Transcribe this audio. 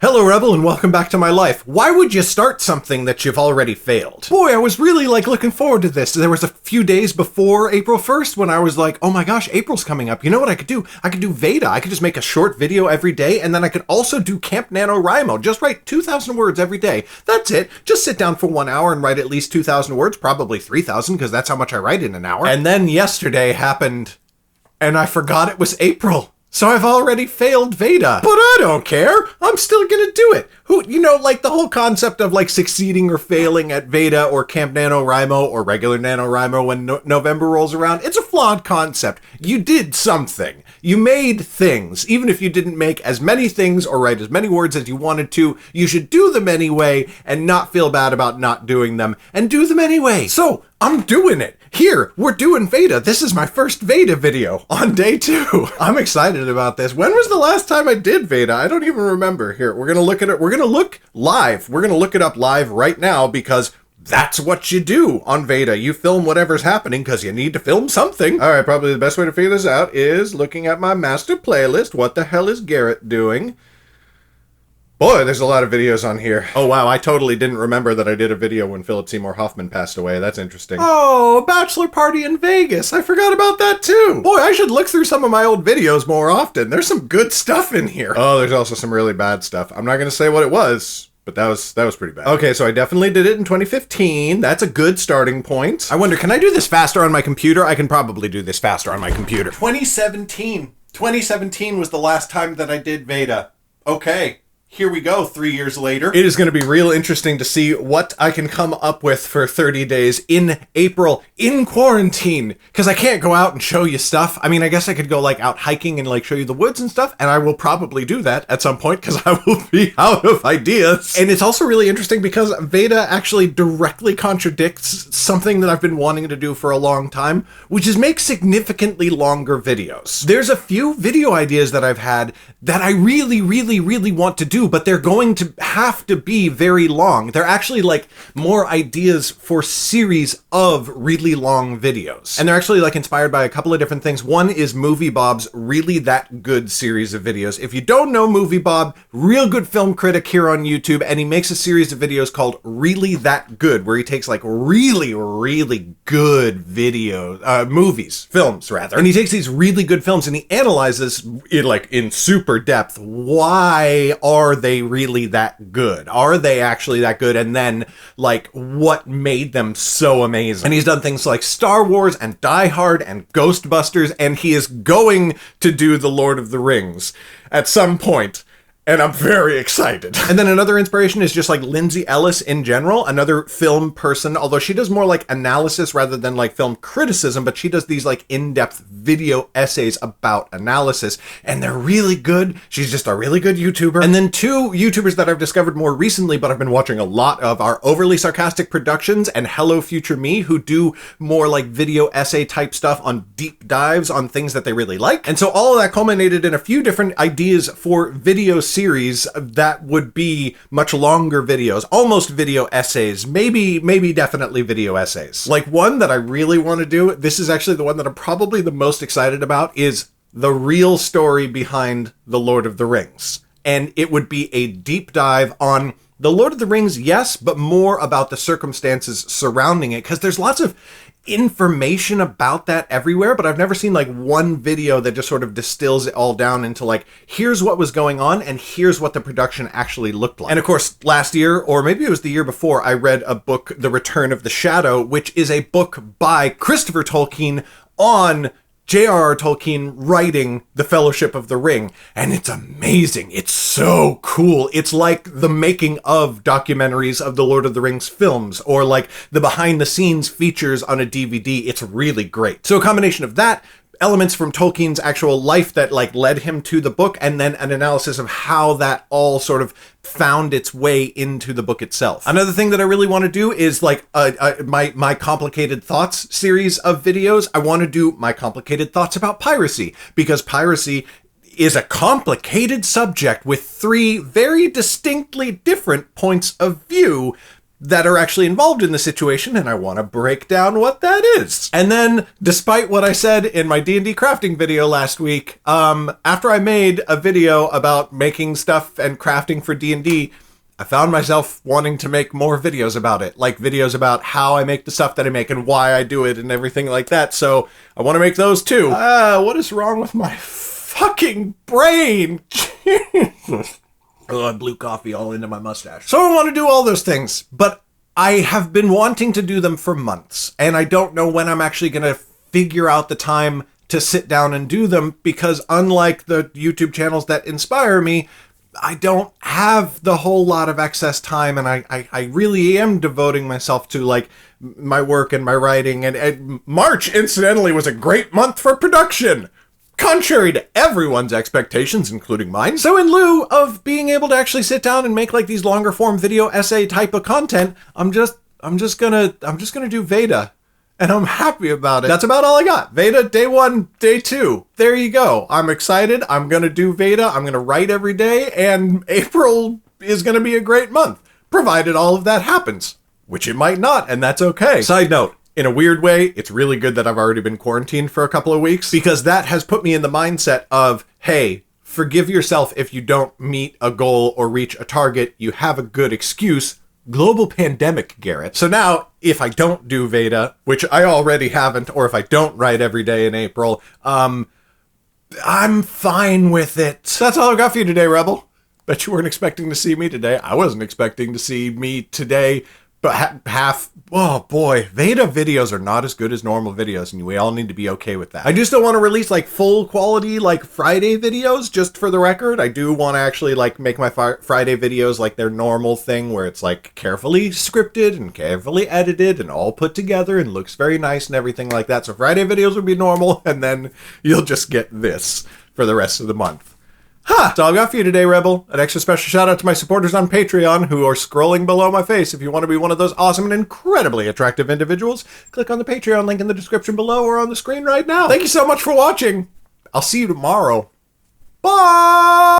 Hello Rebel and welcome back to my life. Why would you start something that you've already failed? Boy, I was really looking forward to this. There was a few days before April 1st when I was like, oh my gosh, April's coming up. You know what I could do? I could do VEDA. I could just make a short video every day, and then I could also do Camp NaNoWriMo. Just write 2,000 words every day. That's it. Just sit down for 1 hour and write at least 2,000 words, probably 3,000 because that's how much I write in an hour. And then yesterday happened and I forgot it was April. So I've already failed VEDA. But I don't care. I'm still gonna do it. The whole concept of succeeding or failing at VEDA or Camp NaNoWriMo or regular NaNoWriMo when November rolls around, it's a flawed concept. You did something. You made things. Even if you didn't make as many things or write as many words as you wanted to, you should do them anyway and not feel bad about not doing them and do them anyway. So I'm doing it. Here, we're doing VEDA. This is my first VEDA video on day 2. I'm excited about this. When was the last time I did VEDA? I don't even remember. Here, we're gonna look at it. We're gonna look live. We're gonna look it up live right now because that's what you do on VEDA. You film whatever's happening because you need to film something. All right, probably the best way to figure this out is looking at my master playlist. What the hell is Garrett doing? Boy, there's a lot of videos on here. Oh wow, I totally didn't remember that I did a video when Philip Seymour Hoffman passed away. That's interesting. Oh, bachelor party in Vegas. I forgot about that too. Boy, I should look through some of my old videos more often. There's some good stuff in here. Oh, there's also some really bad stuff. I'm not gonna say what it was, but that was pretty bad. Okay, so I definitely did it in 2015. That's a good starting point. I wonder, can I do this faster on my computer? I can probably do this faster on my computer. 2017. 2017 was the last time that I did VEDA. Okay. Here we go, 3 years later. It is going to be real interesting to see what I can come up with for 30 days in April in quarantine. Because I can't go out and show you stuff. I mean, I guess I could go out hiking and show you the woods and stuff. And I will probably do that at some point because I will be out of ideas. And it's also really interesting because VEDA actually directly contradicts something that I've been wanting to do for a long time, which is make significantly longer videos. There's a few video ideas that I've had that I really want to do, but they're going to have to be very long. They're actually more ideas for series of really long videos. And they're actually inspired by a couple of different things. One is Movie Bob's Really That Good series of videos. If you don't know Movie Bob, real good film critic here on YouTube, and he makes a series of videos called Really That Good, where he takes really good movies, films rather. And he takes these really good films and he analyzes it in super depth. Why are they really that good? Are they actually that good? And then what made them so amazing? And he's done things like Star Wars and Die Hard and Ghostbusters, and he is going to do The Lord of the Rings at some point. And I'm very excited. And then another inspiration is just Lindsay Ellis in general, another film person, although she does more analysis rather than film criticism, but she does these in-depth video essays about analysis, and they're really good. She's just a really good YouTuber. And then two YouTubers that I've discovered more recently, but I've been watching a lot of, are Overly Sarcastic Productions and Hello Future Me, who do more video essay type stuff on deep dives on things that they really like. And so all of that culminated in a few different ideas for video series that would be much longer videos, almost video essays, maybe definitely video essays. One that I really want to do, this is actually the one that I'm probably the most excited about, is the real story behind The Lord of the Rings. And it would be a deep dive on The Lord of the Rings, yes, but more about the circumstances surrounding it, because there's lots of information about that everywhere, but I've never seen one video that just sort of distills it all down into here's what was going on and here's what the production actually looked like. And of course, last year, or maybe it was the year before, I read a book, The Return of the Shadow, which is a book by Christopher Tolkien on J.R.R. Tolkien writing The Fellowship of the Ring, and it's amazing. It's so cool. It's like the making of documentaries of the Lord of the Rings films, or the behind-the-scenes features on a DVD. It's really great. So a combination of that, elements from Tolkien's actual life that led him to the book, and then an analysis of how that all sort of found its way into the book itself. Another thing that I really want to do is my Complicated Thoughts series of videos. I want to do my complicated thoughts about piracy, because piracy is a complicated subject with 3 very distinctly different points of view, that are actually involved in the situation, and I want to break down what that is. And then, despite what I said in my D&D crafting video last week, after I made a video about making stuff and crafting for D&D, I found myself wanting to make more videos about it, like videos about how I make the stuff that I make and why I do it and everything like that. So I want to make those too. What is wrong with my fucking brain? Jesus. Oh, I blew coffee all into my mustache. So I want to do all those things, but I have been wanting to do them for months, and I don't know when I'm actually going to figure out the time to sit down and do them, because unlike the YouTube channels that inspire me, I don't have the whole lot of excess time, and I really am devoting myself to like my work and my writing, and March, incidentally, was a great month for production, contrary to everyone's expectations, including mine. So in lieu of being able to actually sit down and make like these longer form video essay type of content, I'm just gonna do VEDA. And I'm happy about it. That's about all I got. VEDA, day 1, day 2. There you go. I'm excited. I'm going to do VEDA. I'm going to write every day. And April is going to be a great month, provided all of that happens, which it might not, and that's okay. Side note, in a weird way, it's really good that I've already been quarantined for a couple of weeks, because that has put me in the mindset of, hey, forgive yourself if you don't meet a goal or reach a target. You have a good excuse. Global pandemic, Garrett. So now, if I don't do VEDA, which I already haven't, or if I don't write every day in April, I'm fine with it. That's all I've got for you today, Rebel. Bet you weren't expecting to see me today. I wasn't expecting to see me today, but oh boy, VEDA videos are not as good as normal videos, and we all need to be okay with that. I do still want to release like full quality like Friday videos, just for the record. I do want to actually like make my Friday videos like their normal thing, where it's like carefully scripted and carefully edited and all put together and looks very nice and everything like that. So Friday videos will be normal, and then you'll just get this for the rest of the month. That's all I've got for you today, Rebel. An extra special shout out to my supporters on Patreon, who are scrolling below my face. If you want to be one of those awesome and incredibly attractive individuals, click on the Patreon link in the description below or on the screen right now. Thank you so much for watching. I'll see you tomorrow. Bye!